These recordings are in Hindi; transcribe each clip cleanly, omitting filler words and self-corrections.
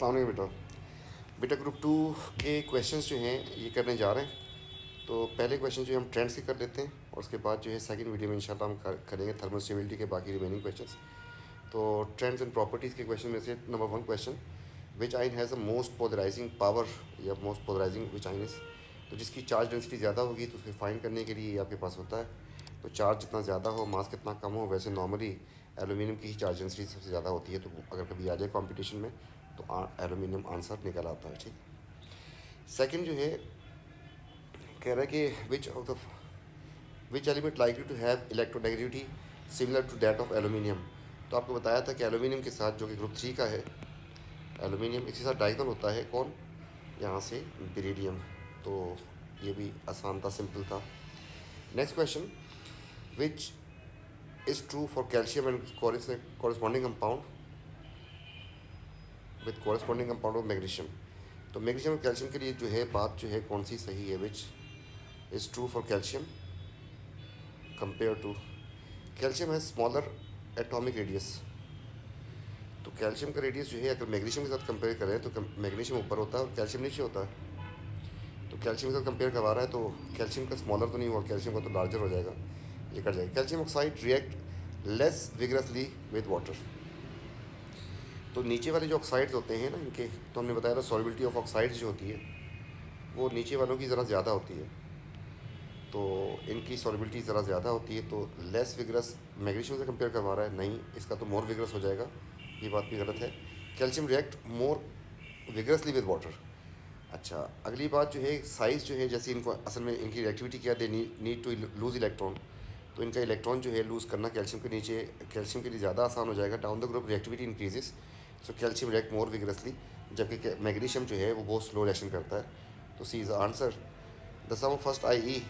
अस्सलाम वालेकुम बेटा। बेटा ग्रुप टू के क्वेश्चंस जो हैं ये करने जा रहे हैं। तो पहले क्वेश्चन जो है हम ट्रेंड्स के कर लेते हैं और उसके बाद जो है सेकंड वीडियो में इंशाल्लाह हम करेंगे थर्मल स्टेबिलिटी के बाकी रिमेनिंग क्वेश्चंस। तो ट्रेंड्स एंड प्रॉपर्टीज़ के क्वेश्चन में से number one question, which ion has a most polarising power या most polarising which ion is. तो जिसकी चार्ज डेंसिटी ज़्यादा होगी तो उसके फाइंड करने के लिए ये आपके पास होता है। तो चार्ज जितना ज़्यादा हो मास कितना कम हो, वैसे नॉर्मली एलुमिनियम की ही चार्ज डेंसिटी सबसे ज़्यादा होती है। तो अगर कभी आ जाए कॉम्पिटिशन में तो एलुमिनियम आंसर निकल आता है। ठीक। सेकंड जो है कह रहा है कि which element likely to have electronegativity similar to that of aluminium. तो आपको बताया था कि एलुमिनियम के साथ जो कि ग्रुप थ्री का है एलुमिनियम, इसके साथ डायगोनल होता है कौन, यहाँ से बेरिलियम। तो ये भी आसान था, सिंपल था। Next question, which is true for calcium and corresponding compound with corresponding compound of magnesium. तो मैग्नीशियम और कैल्शियम के लिए जो है बात जो है कौन सी सही है, which is true for calcium compare to calcium है स्मॉलर एटॉमिक रेडियस। तो कैल्शियम का रेडियस जो है अगर मैग्नीशियम के साथ कंपेयर करें तो मैग्नीशियम ऊपर होता है और कैल्शियम नीचे होता है। तो कैल्शियम के साथ कंपेयर करवा रहा है तो कैल्शियम का स्मॉलर तो नहीं हुआ, कैल्शियम का तो लार्जर हो जाएगा, ये कट जाएगा। Calcium oxide react less vigorously with water. तो नीचे वाले जो ऑक्साइड्स होते हैं ना इनके, तो हमने बताया था सॉल्युबिलिटी ऑफ ऑक्साइड्स जो होती है वो नीचे वालों की ज़रा ज़्यादा होती है। तो इनकी सॉल्युबिलिटी ज़रा ज़्यादा होती है। तो लेस विगरस मैग्नीशियम से कंपेयर करवा रहा है, नहीं इसका तो मोर विगरस हो जाएगा, ये बात भी गलत है। Calcium react more vigorously with water. अच्छा, अगली बात जो है साइज़ जो है, जैसे इनको असल में इनकी रिएक्टिविटी क्या, they need to lose electron. तो इनका इलेक्ट्रॉन जो है लूज़ करना कैल्शियम के नीचे कैल्शियम के लिए ज़्यादा आसान हो जाएगा। Down the group reactivity increases, so calcium react more vigorously, जबकि मैग्नीशियम जो है वो बहुत स्लो रिएक्शन करता है। तो C is the answer. The sum of first I E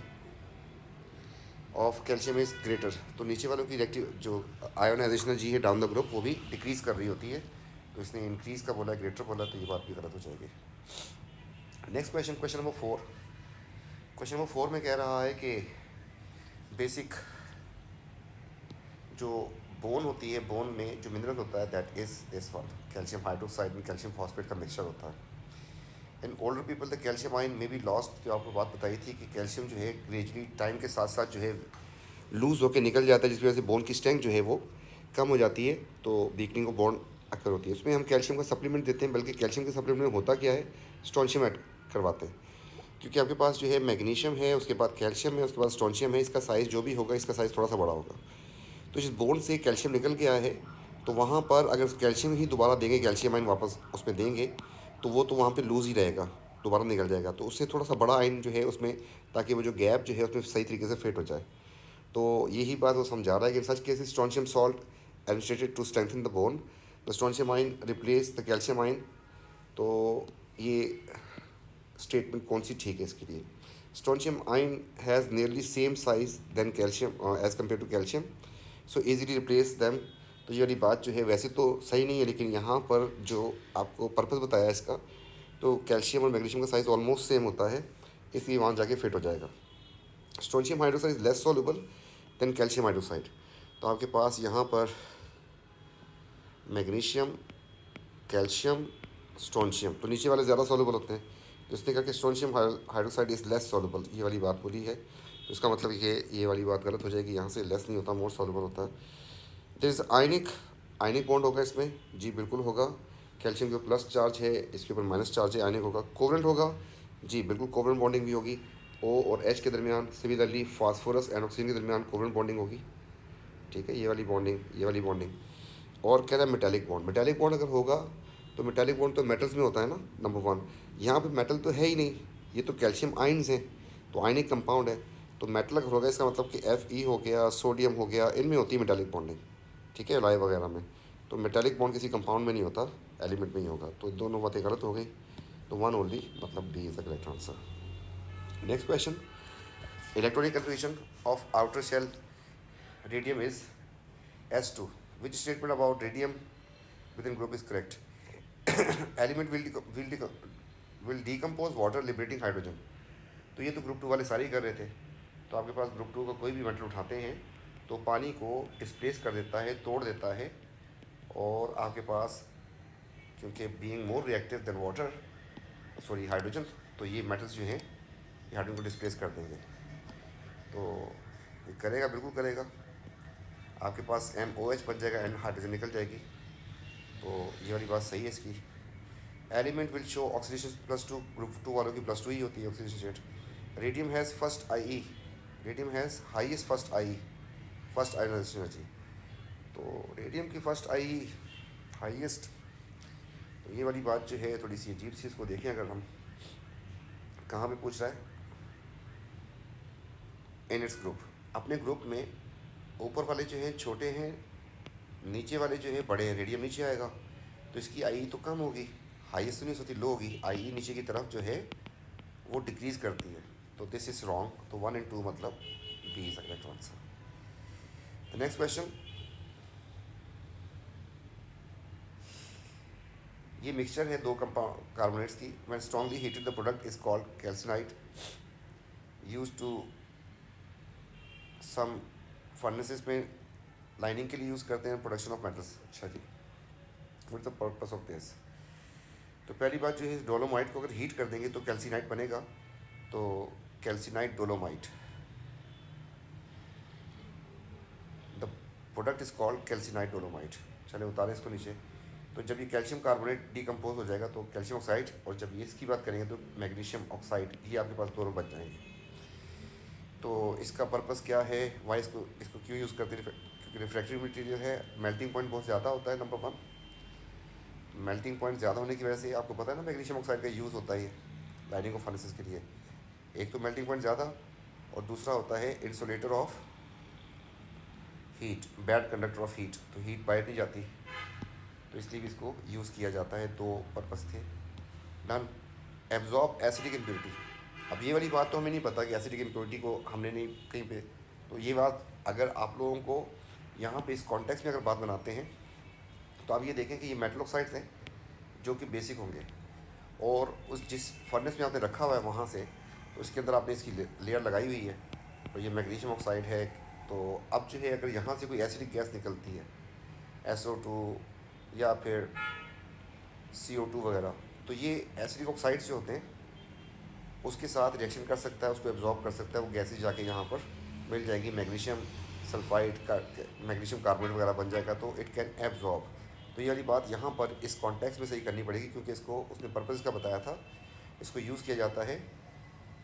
of calcium is greater. तो नीचे वालों की रिएक्टिव जो आयोनाइजेशन जी है डाउन द ग्रुप वो भी डिक्रीज़ कर रही होती है। तो इसने इंक्रीज़ का बोला, ग्रेटर बोला, तो ये बात भी गलत हो जाएगी। Next question, question number four. Question number four में कह रहा है कि बेसिक जो बोन होती है, बोन में जो मिनरल होता है that is this one, calcium hydroxide में कैल्शियम फॉस्फेट का मिक्सचर होता है। In older people the calcium ion में बी लॉस्ट। जो आपको बात बताई थी कि कैल्शियम जो है ग्रेजुअली टाइम के साथ साथ जो है लूज़ होकर निकल जाता है, जिसकी वजह से बोन की स्ट्रेंथ जो है वो कम हो जाती है। तो वीकनिंग ऑफ बोन अक्कर होती है। उसमें हम कैल्शियम का सप्लीमेंट देते हैं, बल्कि कैल्शियम के सप्लीमेंट में होता क्या है, स्टोनशियम ऐड करवाते हैं। क्योंकि आपके पास जो है मैग्नीशियम है, उसके बाद कैल्शियम है, उसके बाद स्टोनशियम है, इसका साइज़ जो भी होगा इसका साइज़ थोड़ा सा बड़ा होगा। तो जिस बोन से कैल्शियम निकल गया है तो वहाँ पर अगर कैल्शियम ही दोबारा देंगे, कैल्शियम आयन वापस उसमें देंगे तो वो तो वहाँ पे लूज़ ही रहेगा, दोबारा निकल जाएगा। तो उससे थोड़ा सा बड़ा आयन जो है उसमें, ताकि वो जो गैप जो है उसमें सही तरीके से फिट हो जाए। तो यही बात वो समझा रहा है कि such case strontium salt administered to strengthen the bone, the strontium ion replace the calcium ion. तो ये स्टेटमेंट कौन सी ठीक है इसके लिए। Strontium ion has nearly same size than calcium as compare to calcium, so easily replace them. तो ये वाली बात जो है वैसे तो सही नहीं है, लेकिन यहाँ पर जो आपको पर्पस बताया इसका, तो कैल्शियम और मैग्नीशियम का साइज़ ऑलमोस्ट सेम होता है, इसलिए वहाँ जाके फिट हो जाएगा। Strontium hydroxide is less soluble than calcium hydroxide. तो आपके पास यहाँ पर मैग्नीशियम, कैल्शियम, स्टोनशियम, तो नीचे वाले ज़्यादा सॉल्युबल होते हैं। तो इसने कहा कि strontium hydroxide is less soluble, ये वाली बात बोली है। तो इसका मतलब ये वाली बात गलत हो जाएगी, यहाँ से लेस नहीं होता, मोर सॉल्युबल होता है। There is ionic, ionic bond होगा इसमें, जी बिल्कुल होगा। कैल्शियम के ऊपर प्लस चार्ज है, इसके ऊपर माइनस चार्ज है, आयनिक होगा। कोवलेंट होगा, जी बिल्कुल कोवलेंट बॉन्डिंग भी होगी। ओ और एच के दरमियान, सिमिलरली फास्फोरस एंड ऑक्सीजन के दरमियान कोवलेंट बॉन्डिंग होगी। ठीक है, ये वाली बॉन्डिंग, ये वाली बॉन्डिंग। और कह रहा है मेटालिक बॉन्ड, मेटालिक बॉन्ड अगर होगा तो मेटालिक बॉन्ड तो मेटल्स में होता है ना, नंबर वन। यहाँ पे मेटल तो है ही नहीं, ये तो कैल्शियम आयन्स हैं, तो आयनिक कंपाउंड है। तो मेटल अगर होगा इसका मतलब कि Fe हो गया, सोडियम हो गया, इनमें होती है मेटालिक बॉन्डिंग। ठीक है, एलॉय वगैरह में। तो मेटालिक बॉन्ड किसी कंपाउंड में नहीं होता, एलिमेंट में ही होगा। तो दोनों बातें गलत हो गई। तो वन ओनली, मतलब D is the correct answer. Next question, electronic confirmation of outer shell radium is S2. Which statement about radium within group is correct? Element will decompose water liberating hydrogen. तो ये तो ग्रुप टू वाले सारे ही कर रहे थे। तो आपके पास ग्रुप टू का कोई भी मेटल उठाते हैं तो पानी को डिस्प्लेस कर देता है, तोड़ देता है, और आपके पास क्योंकि being more reactive than water, sorry hydrogen, तो ये मेटल्स जो हैं ये हाइड्रोजन को डिस्प्लेस कर देंगे। तो ये करेगा, बिल्कुल करेगा। आपके पास MOH बन जाएगा एंड हाइड्रोजन निकल जाएगी। तो ये वाली बात सही है इसकी। Element will show oxidation +2, group 2 वालों की +2 ही होती है oxidation state. Radium has first IE, radium has highest first IE, first ionisation energy. तो रेडियम की फर्स्ट IE हाईएस्ट, तो ये वाली बात जो है थोड़ी सी अजीब सी। इसको देखें अगर हम, कहाँ पे पूछ रहा है, इन इट्स ग्रुप, अपने ग्रुप में ऊपर वाले जो हैं छोटे हैं, नीचे वाले जो है बड़े हैं, रेडियम नीचे आएगा तो इसकी IE तो कम होगी, हाईएस्ट तो नहीं होती, लो होगी। IE नीचे की तरफ जो है वो डिक्रीज करती है, तो दिस इज़ रॉन्ग। तो 1 और 2 मतलब B is the correct answer. The next question, ये मिक्सचर है दो कंपाउंड कार्बोनेट्स की। When strongly heated the product is called calcined, use to some furnaces में लाइनिंग के लिए यूज़ करते हैं, प्रोडक्शन ऑफ मेटल्स। अच्छा जी, what is the purpose of this? तो पहली बात जो है, डोलोमाइट को अगर हीट कर देंगे तो कैल्सिनाइट बनेगा, तो calcined dolomite, the product is called calcined dolomite. चले उतारें इसको नीचे। तो जब ये कैल्शियम कार्बोनेट डिकम्पोज हो जाएगा तो कैल्शियम ऑक्साइड, और जब ये इसकी बात करेंगे तो मैग्नीशियम ऑक्साइड, ये आपके पास दोनों बच जाएंगे। तो इसका पर्पस क्या है, वाई इसको इसको क्यों यूज़ करते हैं? क्योंकि रिफ्रैक्टिव मटेरियल है, मेल्टिंग पॉइंट बहुत ज़्यादा होता है। नंबर 1, मेल्टिंग पॉइंट ज़्यादा होने की वजह से आपको पता है ना मैग्नीशियम ऑक्साइड का यूज़ होता है लाइनिंग ऑफ फर्नेसेस के लिए। एक तो मेल्टिंग पॉइंट ज़्यादा, और दूसरा होता है insulator of heat, bad conductor of heat, तो हीट बाहर नहीं जाती, तो इसलिए भी इसको यूज़ किया जाता है। दो पर्पस थे। डन। Absorb acidic impurity. अब ये वाली बात तो हमें नहीं पता कि एसिडिक इम्प्योरिटी को हमने नहीं कहीं पे, तो ये बात अगर आप लोगों को यहाँ पे इस कॉन्टेक्स्ट में अगर बात बनाते हैं तो आप ये देखें कि ये मेटल ऑक्साइड्स हैं जो कि बेसिक होंगे, और उस जिस फर्नेस में आपने रखा हुआ है वहाँ से, तो इसके अंदर आपने इसकी लेयर लगाई हुई है, और ये मैग्नीशियम ऑक्साइड है। तो अब जो है अगर यहाँ से कोई एसिडिक गैस निकलती है, SO2 या फिर CO2 वगैरह, तो ये एसिडिक ऑक्साइड्स जो होते हैं उसके साथ रिएक्शन कर सकता है, उसको एब्जॉर्ब कर सकता है, वो गैसेज जाके यहाँ पर मिल जाएंगी, मैग्नीशियम सल्फाइड का, मैग्नीशियम कार्बोनेट वगैरह बन जाएगा, तो इट कैन एब्जॉर्ब। तो ये वाली बात यहाँ पर इस कॉन्टेक्स्ट में सही करनी पड़ेगी, क्योंकि इसको उसने पर्पज़ का बताया था, इसको यूज़ किया जाता है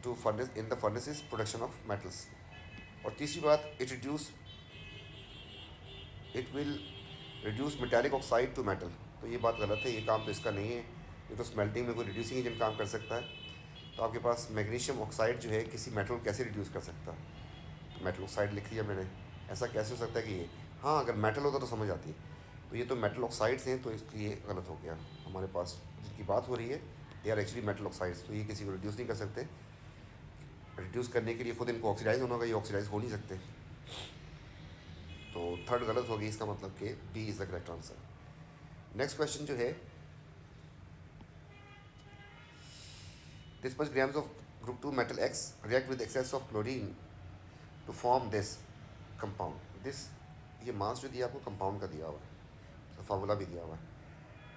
to furnace in the furnaces production of metals. और तीसरी बात, it will reduce metallic oxide to metal, तो ये बात गलत है, ये काम तो इसका नहीं है। ये तो स्मेल्टिंग में कोई रिड्यूसिंग एजेंट काम कर सकता है। तो आपके पास मैग्नीशियम ऑक्साइड जो है किसी मेटल को कैसे रिड्यूस कर सकता है? मेटल ऑक्साइड लिख दिया मैंने, ऐसा कैसे हो सकता है कि ये, हाँ अगर मेटल होता तो समझ आती, तो ये तो मेटल ऑक्साइड्स हैं, तो इसलिए गलत हो गया। हमारे पास जिनकी बात हो रही है they are actually metal oxides, तो ये किसी को रिड्यूस नहीं कर सकते। रिड्यूस करने के लिए खुद इनको ऑक्सीडाइज होना होगा, ये ऑक्सीडाइज हो नहीं सकते। तो थर्ड गलत होगी, इसका मतलब कि B is the correct answer. Next question जो है, this much grams of group 2 metal X react with excess of chlorine to form this compound. This, ये मास जो दिया आपको कंपाउंड का दिया हुआ है, तो फार्मूला भी दिया हुआ है,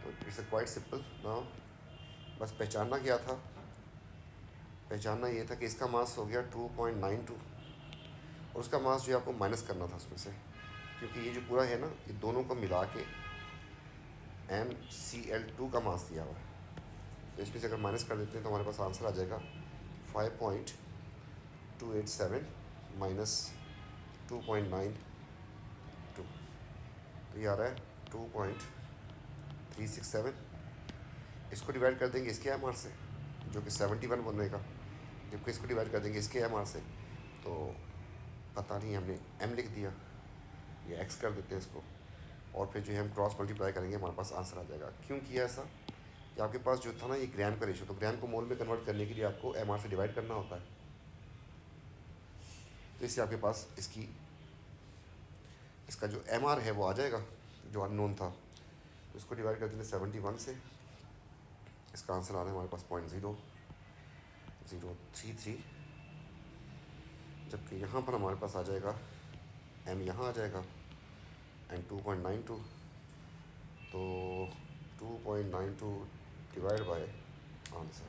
तो इट्स अ क्वाइट सिंपल ना। बस पहचानना क्या था, पहचानना ये था कि इसका मास हो गया 2.92, और उसका मास जो है आपको माइनस करना था उसमें से, क्योंकि ये जो पूरा है ना, ये दोनों को मिला के MCl2 का मास दिया हुआ है, तो इसमें से अगर माइनस कर देते हैं तो हमारे पास आंसर आ जाएगा 5.287 माइनस 2.92, तो ये आ रहा है 2.367। इसको डिवाइड कर देंगे इसके MR से, जो कि 71 बनेगा, जबकि इसको डिवाइड कर देंगे इसके MR से, तो पता नहीं हमने M लिख दिया, ये X कर देते हैं इसको, और फिर जो है हम क्रॉस मल्टीप्लाई करेंगे, हमारे पास आंसर आ जाएगा। क्यों किया ऐसा कि आपके पास जो था ना ये ग्राम का रेशो, तो ग्राम को मोल में कन्वर्ट करने के लिए आपको MR से डिवाइड करना होता है, तो इससे आपके पास इसका जो MR है वो आ जाएगा, जो अननोन था, तो इसको डिवाइड कर देंगे 71 से, इसका आंसर आ रहा है हमारे पास 0.0033, जबकि यहाँ पर हमारे पास आ जाएगा M, यहाँ आ जाएगा एंड 2.92, तो 2.92 डिवाइड बाय आंसर,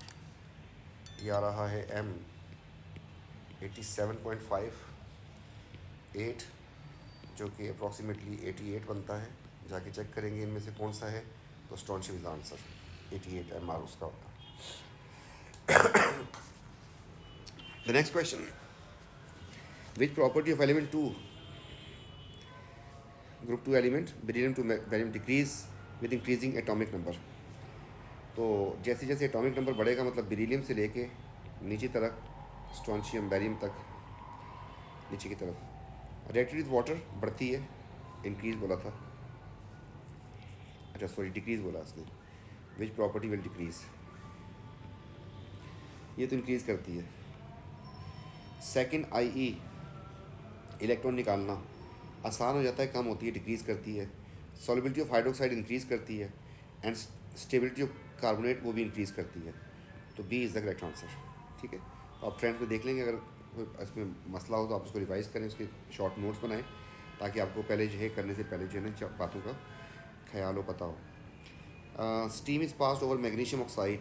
ये आ रहा है M 87.58, जो कि अप्रॉक्सीमेटली 88 बनता है। जाके चेक करेंगे इनमें से कौन सा है, तो स्टोनशिप इज आंसर, 88 MR उसका होता है। The next question, which property of element 2 group 2 element beryllium to beryllium decrease with increasing atomic number. तो जैसे जैसे एटॉमिक नंबर बढ़ेगा, मतलब बेरिलियम से लेके नीचे तरफ स्ट्रॉन्शियम बैरियम तक नीचे की तरफ, रिएक्टेड विद वाटर बढ़ती है, इंक्रीज बोला था, अच्छा सॉरी डिक्रीज बोला उसने, विच प्रॉपर्टी विल डिक्रीज, ये तो इंक्रीज करती है। सेकंड IE इलेक्ट्रॉन निकालना आसान हो जाता है, कम होती है, डिक्रीज करती है। सॉल्युबिलिटी ऑफ हाइड्रोक्साइड इंक्रीज करती है, एंड स्टेबिलिटी ऑफ कार्बोनेट वो भी इंक्रीज करती है। तो B is the correct answer. ठीक है, तो आप फ्रेंड्स को देख लेंगे, अगर कोई इसमें मसला हो तो आप उसको रिवाइज करें, उसके शॉर्ट नोट्स बनाएं, ताकि आपको पहले जो है करने से पहले जो है ना बातों का ख्याल हो, पता हो। Steam is passed over magnesium oxide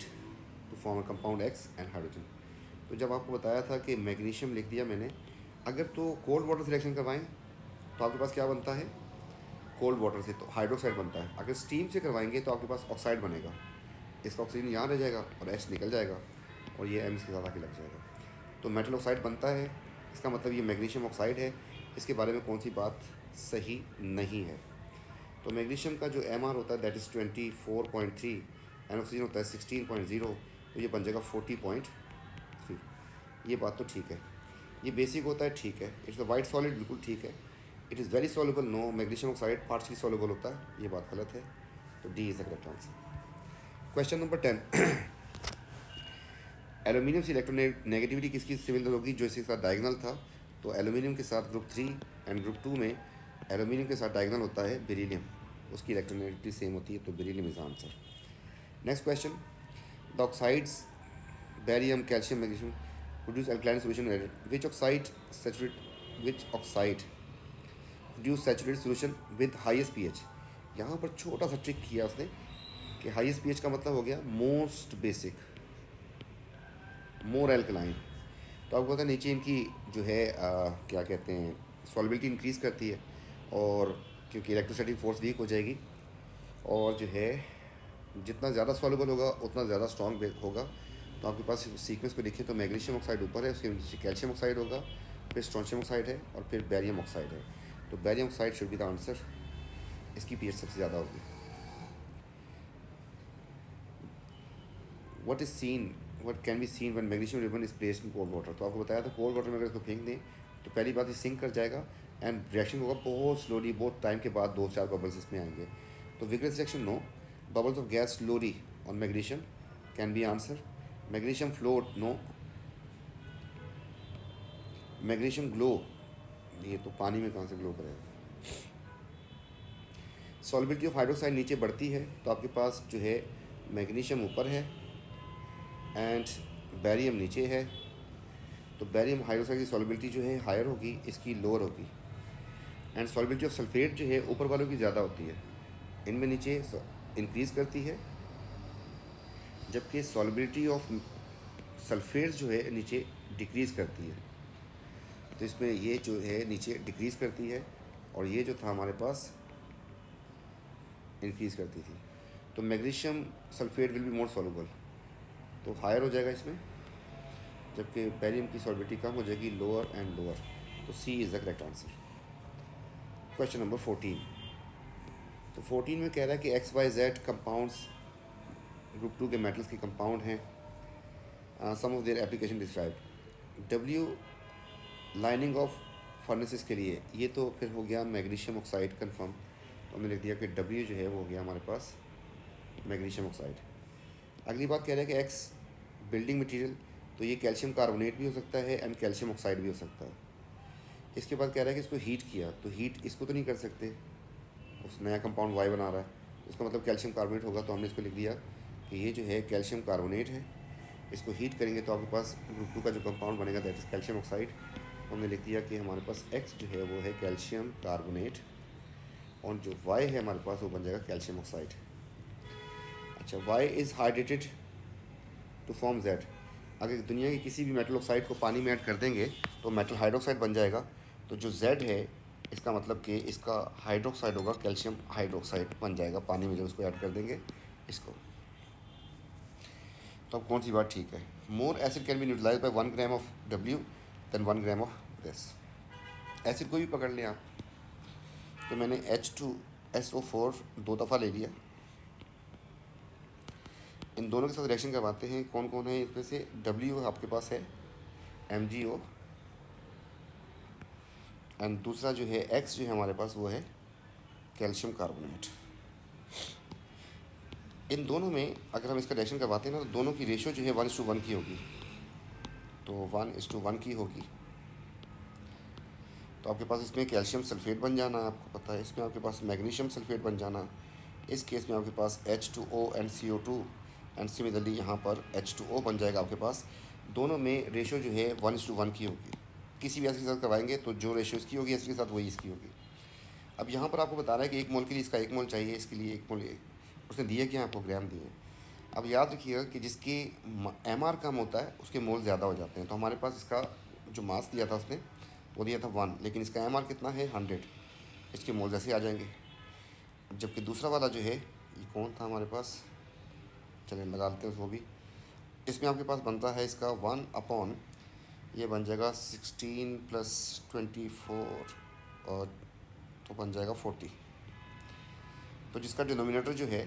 to form a compound X and hydrogen. तो जब आपको बताया था कि मैग्नीशियम लिख दिया मैंने, अगर तो कोल्ड वाटर सिलेक्शन करवाएं तो आपके पास क्या बनता है, कोल्ड वाटर से तो हाइड्रोक्साइड बनता है। अगर स्टीम से करवाएंगे तो आपके पास ऑक्साइड बनेगा, इसका ऑक्सीजन यहाँ रह जाएगा और H निकल जाएगा, और ये M इसके साथ आके लग जाएगा, तो मेटल ऑक्साइड बनता है। इसका मतलब ये मैग्नीशियम ऑक्साइड है। इसके बारे में कौन सी बात सही नहीं है। तो मैग्नीशियम का जो MR होता है दैट इज़ 24.3 एंड ऑक्सीजन होता है 16.0, तो ये बन जाएगा 40.3। ये बात तो ठीक है, ये बेसिक होता है, ठीक है। इट्स अ वाइट सॉलिड, बिल्कुल ठीक है। It is very soluble, no, magnesium oxide partially soluble होता है, ये बात गलत है। तो D is the correct answer. Question number 10, aluminium से इलेक्ट्रोनेगेटिविटी किसकी सिमिलर होगी, जो इसके साथ डायगोनल था। तो एल्यूमिनियम के साथ ग्रुप 3 एंड ग्रुप 2 में एल्यूमिनियम के साथ डायगोनल होता है बेरिलियम, उसकी इलेक्ट्रोनेगेटिविटी सेम होती है, तो beryllium is answer. Next question, the oxides barium calcium magnesium produce alkaline solution, which oxide produce saturated solution with highest pH। यहाँ पर छोटा सा ट्रिक किया उसने कि हाईएस्ट pH का मतलब हो गया मोस्ट बेसिक, मोर एल्कलाइन। तो आपको पता है नीचे इनकी जो है क्या कहते हैं, सॉल्युबिलिटी इंक्रीज़ करती है, और क्योंकि इलेक्ट्रोस्टैटिक फोर्स वीक हो जाएगी, और जो है जितना ज़्यादा सॉल्युबल होगा उतना ज़्यादा स्ट्रॉन्ग होगा। तो आपके पास सीक्वेंस पे देखें तो मैग्नीशियम ऑक्साइड ऊपर है, उसके नीचे कैल्शियम ऑक्साइड होगा, फिर स्ट्रोंशियम ऑक्साइड है, और फिर बैरियम ऑक्साइड है। तो barium oxide should be the answer, इसकी pH सबसे ज़्यादा होगी। what can be seen when magnesium ribbon is placed in cold water। तो आपको बताया था कोल्ड वाटर में अगर इसको फेंक दें तो पहली बात ये सिंक कर जाएगा, एंड रिएक्शन होगा बहुत स्लोली, बहुत टाइम के बाद 2-4 बबल्स इसमें आएंगे। तो vigorous reaction no, bubbles of gas slowly on magnesium can be answer. Magnesium float no, magnesium glow, ये तो पानी में कहाँ से ग्लो करेगा। सॉल्युबिलिटी ऑफ हाइड्रोक्साइड नीचे बढ़ती है, तो आपके पास जो है मैग्नीशियम ऊपर है एंड बैरियम नीचे है, तो बैरियम हाइड्रोक्साइड की सॉल्युबिलिटी जो है हायर होगी, इसकी लोअर होगी। एंड सॉल्युबिलिटी ऑफ सल्फेट जो है ऊपर वालों की ज़्यादा होती है, इनमें नीचे इंक्रीज़ करती है, जबकि सॉल्युबिलिटी ऑफ सल्फेट्स जो है नीचे डिक्रीज़ करती है। तो इसमें ये जो है नीचे डिक्रीज़ करती है, और ये जो था हमारे पास इंक्रीज़ करती थी। तो magnesium sulphate will be more soluble, तो हायर हो जाएगा इसमें, जबकि बैरियम की सॉल्युबिलिटी कम हो जाएगी, लोअर एंड लोअर। तो C is the correct answer. Question number 14, तो 14 में कह रहा है कि XYZ कंपाउंड्स ग्रुप 2 के मेटल्स के कंपाउंड हैं, some of their application describe. W lining of furnaces के लिए, ये तो फिर हो गया मैग्नीशियम ऑक्साइड कन्फर्म, तो हमने लिख दिया कि W जो है वो हो गया हमारे पास मैग्नीशियम ऑक्साइड। अगली बात कह रहा है कि X बिल्डिंग मटेरियल, तो ये कैल्शियम कार्बोनेट भी हो सकता है एंड कैल्शियम ऑक्साइड भी हो सकता है। इसके बाद कह रहा है कि इसको हीट किया, तो हीट इसको तो नहीं कर सकते, उस नया कंपाउंड Y बना रहा है, तो इसका मतलब कैल्शियम कार्बोनेट होगा, तो हमने इसको लिख दिया कि ये जो है कैल्शियम कार्बोनेट है। इसको हीट करेंगे तो आपके पास ग्रुप 2 का जो कंपाउंड बनेगा दैट इज़ कैल्शियम ऑक्साइड। हमने लिख दिया कि हमारे पास X जो है वो है कैल्शियम कार्बोनेट, और जो Y है हमारे पास वो बन जाएगा कैल्शियम ऑक्साइड। अच्छा, Y is hydrated to form Z. अगर दुनिया की किसी भी मेटल ऑक्साइड को पानी में ऐड कर देंगे तो मेटल हाइड्रोक्साइड बन जाएगा। तो जो जेड है इसका मतलब कि इसका हाइड्रोक्साइड होगा, कैल्शियम हाइड्रोक्साइड बन जाएगा पानी में जब उसको ऐड कर देंगे इसको। तो अब कौन सी बात ठीक है? More acid can be neutralise by 1 gram of W than 1 gram of this. Acid को भी पकड़ लें आप, तो मैंने H2SO4 दो दफ़ा ले लिया। इन दोनों के साथ रिएक्शन करवाते हैं। कौन कौन है इसमें से? W आपके पास है MgO, एंड दूसरा जो है X जो है हमारे पास वो है कैल्शियम कार्बोनेट। इन दोनों में अगर हम इसका रिएक्शन करवाते हैं ना तो दोनों की रेशियो जो है 1:1 की होगी। तो 1:1 की होगी। तो आपके पास इसमें कैल्शियम सल्फेट बन जाना, आपको पता है। इसमें आपके पास मैग्नीशियम सल्फेट बन जाना। इस केस में आपके पास H2O and CO2 and similarly यहाँ पर H2O बन जाएगा आपके पास। दोनों में रेशियो जो है 1:1 की होगी। किसी भी एसिड के साथ करवाएंगे तो जो रेशियो इसकी होगी एसिड के साथ वही इसकी होगी। अब यहाँ पर आपको बता रहा है कि 1 मोल के लिए इसका 1 मोल चाहिए, इसके लिए 1 मोल। उसने दिए क्या आपको? ग्राम दिए। अब याद रखिएगा कि जिसकी MR कम होता है उसके मोल ज़्यादा हो जाते हैं। तो हमारे पास इसका जो मास दिया था उसने वो दिया था 1, लेकिन इसका MR कितना है? 100। इसके मोल ऐसे आ जाएंगे। जबकि दूसरा वाला जो है ये कौन था हमारे पास? चलिए लगा लेते हैं उसको भी। इसमें आपके पास बनता है इसका 1/, ये बन जाएगा 16 + 24 और तो बन जाएगा 40। तो जिसका डिनोमिनेटर जो है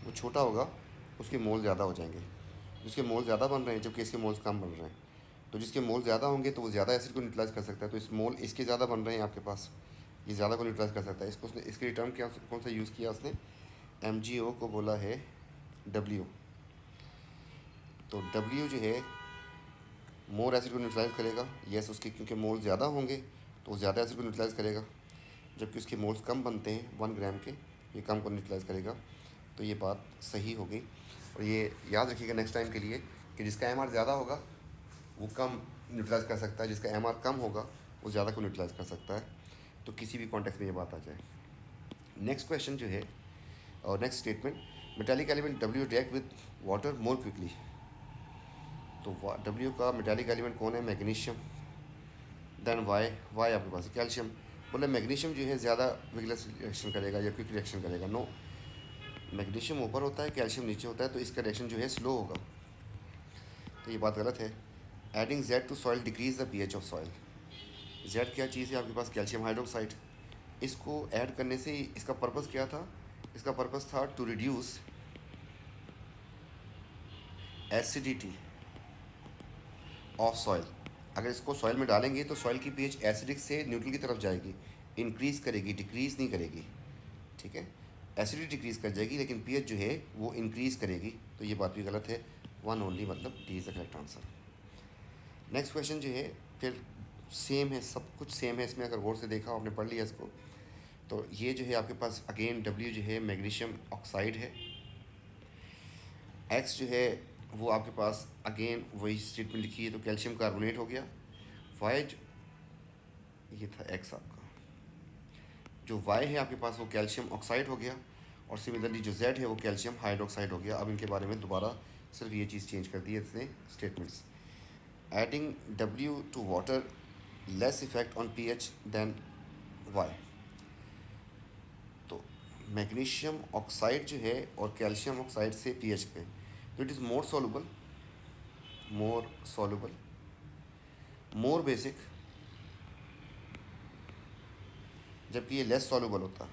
वो छोटा होगा उसके मोल ज़्यादा हो जाएंगे। जिसके मोल ज़्यादा बन रहे हैं जबकि इसके मोल्स कम बन रहे हैं। तो जिसके मोल ज़्यादा होंगे तो वो ज़्यादा एसिड को न्यूट्रलाइज कर सकता है। तो इस मोल इसके ज़्यादा बन रहे हैं आपके पास, ये ज़्यादा को न्यूट्रलाइज कर सकता है। इसको उसने इसके टर्म क्या कौन सा यूज़ किया उसने? MgO को बोला है W। तो W जो है मोर एसिड को न्यूट्रलाइज करेगा। यस, उसके क्योंकि मोल ज़्यादा होंगे तो वो ज़्यादा एसिड को न्यूट्रलाइज करेगा। जबकि उसके मोल्स कम बनते हैं 1 ग्राम के, ये कम को न्यूट्रलाइज करेगा। तो ये बात सही हो गई। और ये याद रखिएगा नेक्स्ट टाइम के लिए कि जिसका MR ज़्यादा होगा वो कम न्यूट्रलाइज कर सकता है, जिसका MR कम होगा वो ज़्यादा को न्यूट्रलाइज कर सकता है। तो किसी भी कॉन्टेक्स्ट में ये बात आ जाए। नेक्स्ट क्वेश्चन जो है और next statement, metallic element W react with water more quickly. तो W का मेटालिक एलिमेंट कौन है? मैग्नीशियम। देन वाई आपके पास कैल्शियम। बोले मैग्नीशियम जो है ज़्यादा विगलस रिएक्शन करेगा या क्विक रिएक्शन करेगा। नो, मैग्नीशियम ऊपर होता है, कैल्शियम नीचे होता है, तो इसका रिएक्शन जो है स्लो होगा। तो ये बात गलत है। Adding Z to soil decrease the pH of soil. Z क्या चीज़ है आपके पास? Calcium hydroxide. इसको ऐड करने से इसका पर्पस क्या था? इसका पर्पस था to reduce acidity of soil. अगर इसको सॉइल में डालेंगे तो सॉइल की pH एसिडिक से न्यूट्रल की तरफ जाएगी, इंक्रीज करेगी, डिक्रीज नहीं करेगी। ठीक है, एसिडिटी डिक्रीज कर जाएगी लेकिन pH जो है वो इंक्रीज करेगी। तो ये बात भी गलत है। 1 ओनली, मतलब D is the correct answer. Next question जो है फिर सेम है, सब कुछ सेम है इसमें। अगर गौर से देखा आपने पढ़ लिया इसको, तो ये जो है आपके पास अगेन W जो है मैग्नीशियम ऑक्साइड है। X जो है वो आपके पास अगेन वही स्टेटमेंट लिखी है तो कैल्शियम कार्बोनेट हो गया। Y ये था X आपका, जो Y है आपके पास वो कैल्शियम ऑक्साइड हो गया। और सिमिलरली जो Z है वो कैल्शियम हाइड्रोक्साइड हो गया। अब इनके बारे में दोबारा सिर्फ ये चीज़ चेंज कर दी है इसने statements. Adding W to water less effect on pH than Y। तो मैग्नीशियम ऑक्साइड जो है और कैल्शियम ऑक्साइड से pH पे, तो it is more soluble, more basic, जबकि ये लेस सॉल्युबल होता।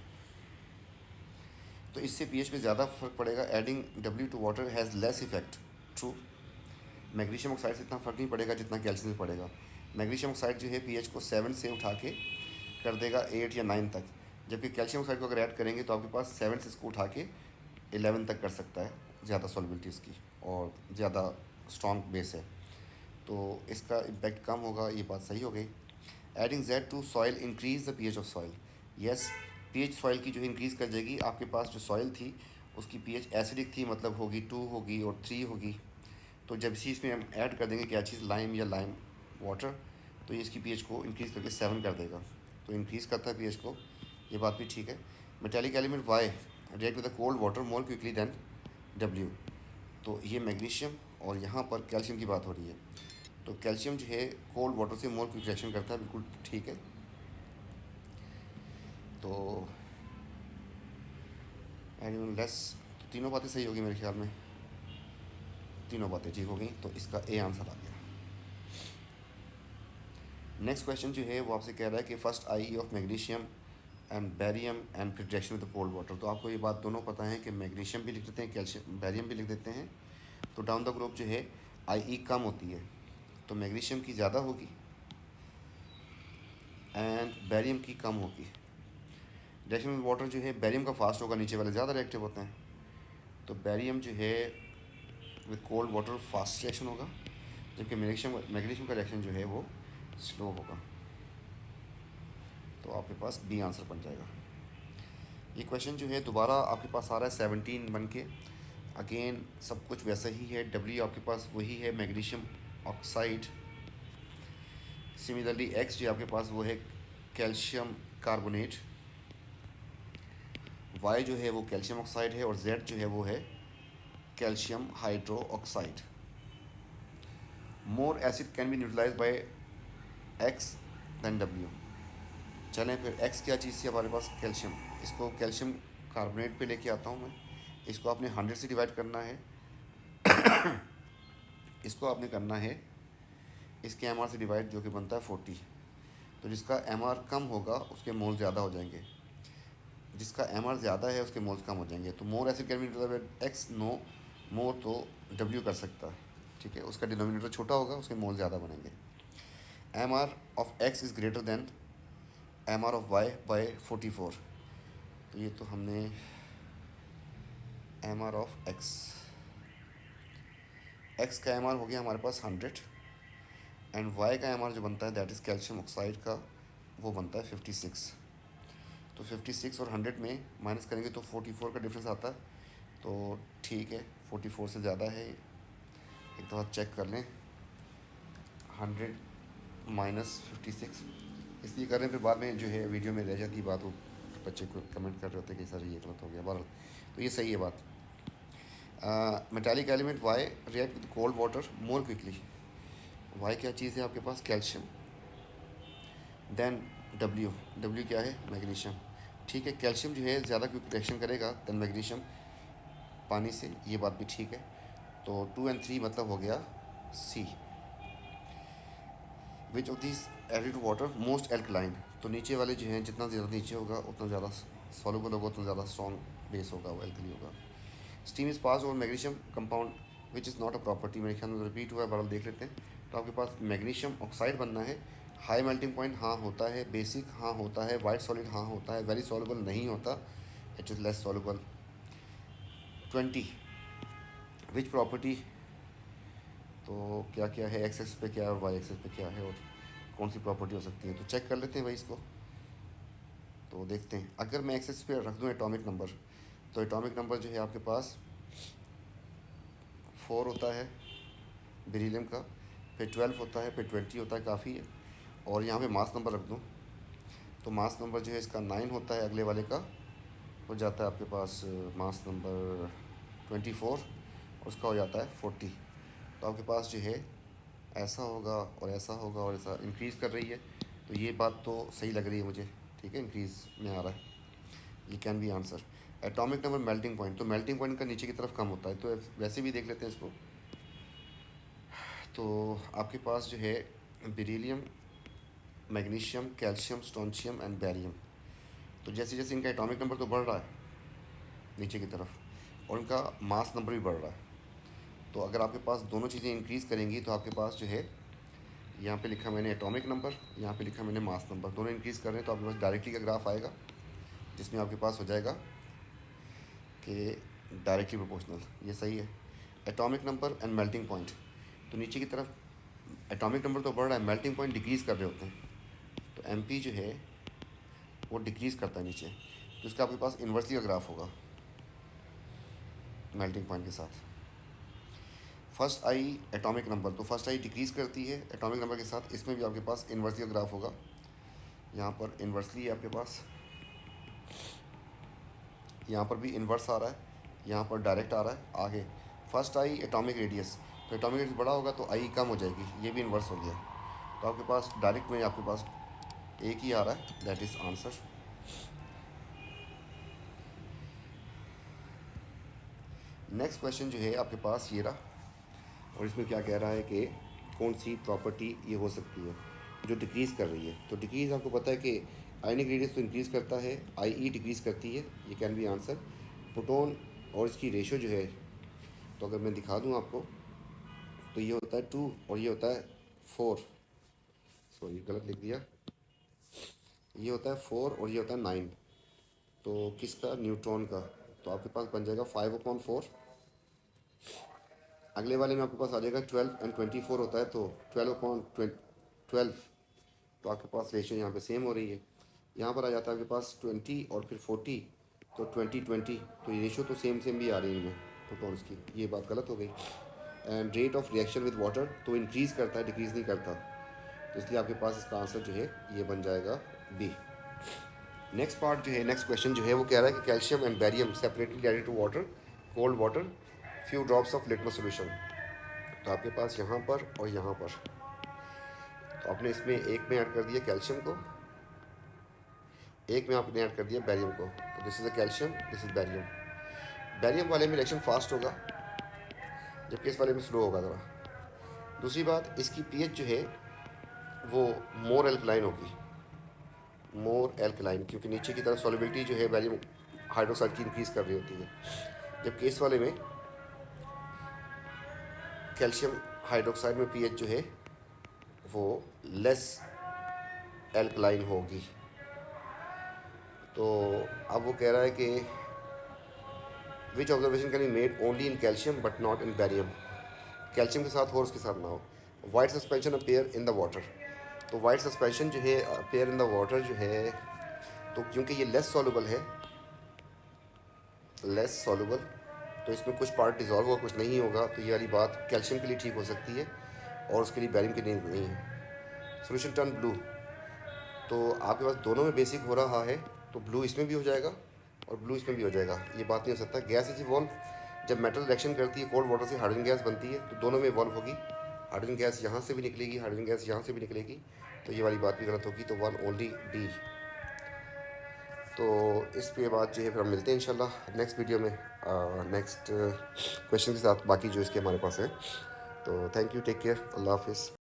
तो इससे pH पे ज़्यादा फर्क पड़ेगा। Adding W to water has less effect. True, magnesium oxide से इतना फ़र्क नहीं पड़ेगा जितना कैल्शियम से पड़ेगा। मैग्नीशियम ऑक्साइड जो है pH को 7 से उठा के कर देगा 8 या 9 तक, जबकि कैल्शियम ऑक्साइड को अगर ऐड करेंगे तो आपके पास 7 से इसको उठा के 11 तक कर सकता है। ज़्यादा सॉल्युबिलिटी इसकी और ज़्यादा स्ट्रॉन्ग बेस है, तो इसका इम्पैक्ट कम होगा। ये बात सही हो गई। Adding Z to soil increase the pH of soil. Yes, pH soil की जो इंक्रीज़ कर जाएगी। आपके पास जो सॉइल थी उसकी pH एसिडिक थी, मतलब होगी 2 होगी और 3 होगी। तो जब इसी इसमें हम ऐड कर देंगे क्या चीज़? लाइम या लाइम वाटर, तो ये इसकी pH को इंक्रीज़ करके 7 कर देगा। तो इंक्रीज़ करता है pH को, ये बात भी ठीक है। Metallic element Y react with the cold water more quickly than W। तो ये मैग्नीशियम और यहाँ पर कैल्शियम की बात हो रही है। तो कैल्शियम जो है कोल्ड वाटर से मोर क्विक रिएक्शन करता है, बिल्कुल ठीक है। तो एनीवन लेस, तो तीनों बातें सही होगी मेरे ख्याल में, तीनों बातें ठीक हो गई, तो इसका ए आंसर आ गया। नेक्स्ट क्वेश्चन जो है वो आपसे कह रहा है कि first I of magnesium and barium and फिर रिएक्शन विद कोल्ड वाटर। तो आपको ये बात दोनों पता है कि मैग्नीशियम भी लिख देते हैं, कैल्शियम बैरियम भी लिख देते हैं। तो डाउन द ग्रुप जो है आई कम होती है, तो मैग्नीशियम की ज़्यादा होगी एंड बैरियम की कम होगी। रिएक्शन विद वाटर जो है बैरियम का फास्ट होगा, नीचे वाले ज़्यादा रिएक्टिव होते हैं। तो बैरियम जो है with cold water fast reaction होगा, जबकि मैग्नीशियम का रिएक्शन जो है वो स्लो होगा। तो आपके पास बी आंसर बन जाएगा। ये क्वेश्चन जो है दोबारा आपके पास आ रहा है 17 बन के। अगेन सब कुछ वैसा ही है, डब्ल्यू आपके पास वही है मैग्नीशियम ऑक्साइड। सिमिलरली एक्स जो आपके पास वो है कैल्शियम कार्बोनेट, वाई जो है वो कैल्शियम ऑक्साइड है, और जेड जो है वो है calcium hydroxide. More acid can be neutralise by X than W. चलें फिर एक्स क्या चीज़ थी हमारे पास, कैल्शियम। इसको कैल्शियम कार्बोनेट पे लेके आता हूँ मैं। इसको आपने 100 से डिवाइड करना है, इसको आपने करना है इसके एम से डिवाइड, जो कि बनता है 40। तो जिसका एम कम होगा उसके मोल ज़्यादा हो जाएंगे, जिसका एम ज़्यादा है उसके मोल्स कम हो जाएंगे। तो more acid can be X, no more तो डब्ल्यू कर सकता है, ठीक है। उसका डिनोमिनेटर छोटा होगा, उसके मोल ज़्यादा बनेंगे। M of X is greater than M of Y by 44। तो ये तो हमने एम ऑफ एक्स का एम हो गया हमारे पास 100, एंड वाई का एम जो बनता है दैट इज़ कैल्शियम ऑक्साइड का, वो बनता है 56। तो 56 और 100 में माइनस करेंगे तो 44 का डिफरेंस आता है। तो ठीक है, 44 से ज़्यादा है, एक दफ़ा चेक कर लें। 100 माइनस 56 इसलिए कर रहे हैं, फिर बाद में जो है वीडियो में रह जाती बात, वो बच्चे को कमेंट कर रहे होते हैं कि सर ये गलत हो गया। बहरहाल तो ये सही है बात। Metallic element Y react with cold water more quickly. Y क्या चीज़ है आपके पास, कैल्शियम। देन डब्ल्यू क्या है, मैग्नीशियम। ठीक है, कैल्शियम जो है ज़्यादा क्विक रिएक्शन करेगा देन मैग्नीशियम पानी से, ये बात भी ठीक है। तो 2 और 3 मतलब हो गया C. Which of this added water most alkaline. तो नीचे वाले जो हैं जितना ज़्यादा नीचे होगा उतना ज़्यादा सॉल्युबल होगा, उतना ज़्यादा स्ट्रॉन्ग बेस होगा, वो एल्कली होगा। Steam is pass over magnesium compound which is not a property. मेरे ख्याल में रिपीट हुआ है, बहरहाल देख लेते हैं। तो आपके पास मैग्नीशियम ऑक्साइड बनना है, हाई मेल्टिंग पॉइंट हाँ होता है, बेसिक हाँ होता है, वाइट सॉलिड हाँ होता है, वेरी सॉल्युबल नहीं होता, it is less soluble. 20 which property, तो क्या क्या है, एक्स एक्स पे क्या है और वाई एक्सेस पे क्या है, और कौन सी प्रॉपर्टी हो सकती है। तो चेक कर लेते हैं भाई इसको। तो देखते हैं, अगर मैं एक्सेस पे रख दूँ एटॉमिक नंबर, तो एटॉमिक नंबर जो है आपके पास 4 होता है बेरिलियम का, फिर 12 होता है, फिर 20 होता है, काफ़ी है। और यहाँ पे मास नंबर रख दूँ तो मास नंबर जो है इसका 9 होता है, अगले वाले का हो जाता है आपके पास मास नंबर 24, उसका हो जाता है 40। तो आपके पास जो है ऐसा होगा और ऐसा होगा और ऐसा इंक्रीज़ कर रही है। तो ये बात तो सही लग रही है मुझे, ठीक है, इंक्रीज़ में आ रहा है, ये can be answer. Atomic number melting point, तो मेल्टिंग पॉइंट का नीचे की तरफ कम होता है, तो वैसे भी देख लेते हैं इसको। तो आपके पास जो है beryllium, magnesium, calcium, strontium and barium. तो जैसे जैसे इनका एटॉमिक नंबर तो बढ़ रहा है नीचे की तरफ, और इनका मास नंबर भी बढ़ रहा है। तो अगर आपके पास दोनों चीज़ें इंक्रीज़ करेंगी तो आपके पास जो है, यहाँ पे लिखा मैंने एटॉमिक नंबर, यहाँ पे लिखा मैंने मास नंबर, दोनों इंक्रीज़ कर रहे हैं, तो आपके पास डायरेक्टली का ग्राफ आएगा जिसमें आपके पास हो जाएगा कि डायरेक्टली प्रोपोर्शनल, ये सही है। Atomic number and melting point, तो नीचे की तरफ एटॉमिक नंबर तो बढ़ रहा है, मेल्टिंग पॉइंट डिक्रीज़ कर रहे होते हैं। तो एम पी जो है वो डिक्रीज़ करता है नीचे, तो इसका आपके पास इन्वर्सली का ग्राफ होगा मेल्टिंग पॉइंट के साथ। फर्स्ट आई एटॉमिक नंबर, तो फर्स्ट आई डिक्रीज़ करती है एटॉमिक नंबर के साथ, इसमें भी आपके पास इन्वर्सली का ग्राफ होगा। यहाँ पर इन्वर्सली है आपके पास, यहाँ पर भी इन्वर्स आ रहा है, यहाँ पर डायरेक्ट आ रहा है आगे। फर्स्ट आई एटॉमिक रेडियस, तो एटॉमिक रेडियस बड़ा होगा तो आई कम हो जाएगी, ये भी इन्वर्स हो गया। तो आपके पास डायरेक्ट में आपके पास एक ही आ रहा है, that is answer. Next question जो है आपके पास ये रहा, और इसमें क्या कह रहा है कि कौन सी प्रॉपर्टी ये हो सकती है जो डिक्रीज़ कर रही है। तो डिक्रीज़ आपको पता है कि आयनिक रेडियस तो इंक्रीज़ करता है, आई ई डिक्रीज़ करती है, ये कैन बी आंसर। प्रोटॉन और इसकी रेशो जो है, तो अगर मैं दिखा दूँ आपको, तो ये होता है 2 और ये होता है 4, सॉरी गलत लिख दिया, ये होता है 4 और ये होता है 9। तो किसका? न्यूट्रॉन का। तो आपके पास बन जाएगा 5/4। अगले वाले में आपके पास आ जाएगा 12 एंड 24 होता है, तो 12/12। तो आपके पास रेशियो यहाँ पे सेम हो रही है। यहाँ पर आ जाता है आपके पास 20 और फिर 40, तो 20/20, तो ये रेशियो तो सेम सेम भी आ रही है इनमें प्रोटॉन्स की, ये बात गलत हो गई। And rate of reaction with water तो इंक्रीज़ करता है, डिक्रीज़ नहीं करता, तो इसलिए आपके पास इसका आंसर जो है ये बन जाएगा बी। नेक्स्ट पार्ट जो है, नेक्स्ट क्वेश्चन जो है वो कह रहा है कि calcium and barium separately added to water, cold water, few drops of litmus solution. तो आपके पास यहाँ पर और यहाँ पर, तो आपने इसमें एक में ऐड कर दिया कैल्शियम को, एक में आपने ऐड कर दिया बैरियम को, तो this is a calcium, this is barium. Barium वाले में रिएक्शन फास्ट होगा, जबकि इस वाले में स्लो होगा ज़रा। दूसरी बात, इसकी पीएच जो है वो मोर एल्कलाइन होगी, मोर एल्कलाइन, क्योंकि नीचे की तरफ सॉलिबिलिटी जो है बैरियम हाइड्रोक्साइड की इंक्रीज़ कर रही होती है, जबकि इस वाले में कैल्शियम हाइड्रोक्साइड में पीएच जो है वो लेस एल्कलाइन होगी। तो अब वो कह रहा है कि which observation can be made only in calcium but not in barium, calcium के साथ हो और उसके साथ ना हो। White suspension appear in the water, तो वाइट सस्पेंशन जो है अपेयर इन द वाटर जो है, तो क्योंकि ये लेस सॉल्युबल है, लेस सॉल्युबल, तो इसमें कुछ पार्ट डिजॉल्व होगा कुछ नहीं होगा, तो ये वाली बात कैल्शियम के लिए ठीक हो सकती है और उसके लिए बैरियम के लिए नहीं है। सोल्यूशन टर्न ब्लू, तो आपके पास दोनों में बेसिक हो रहा है, तो ब्लू इसमें भी हो जाएगा और ब्लू इसमें भी हो जाएगा, ये बात नहीं हो सकता। गैस इज इवॉल्व, जब मेटल रिएक्शन करती है कोल्ड वाटर से हाइड्रोजन गैस बनती है, तो दोनों में इवॉल्व होगी, हाइड्रोजन गैस यहाँ से भी निकलेगी, हाइड्रोजन गैस यहाँ से भी निकलेगी, तो ये वाली बात भी गलत होगी, तो वन ओनली डी। तो इसके बाद जो है फिर हम मिलते हैं इंशाल्लाह नेक्स्ट वीडियो में, नेक्स्ट क्वेश्चन के साथ, बाकी जो इसके हमारे पास है। तो थैंक यू, टेक केयर, अल्लाह हाफिज़।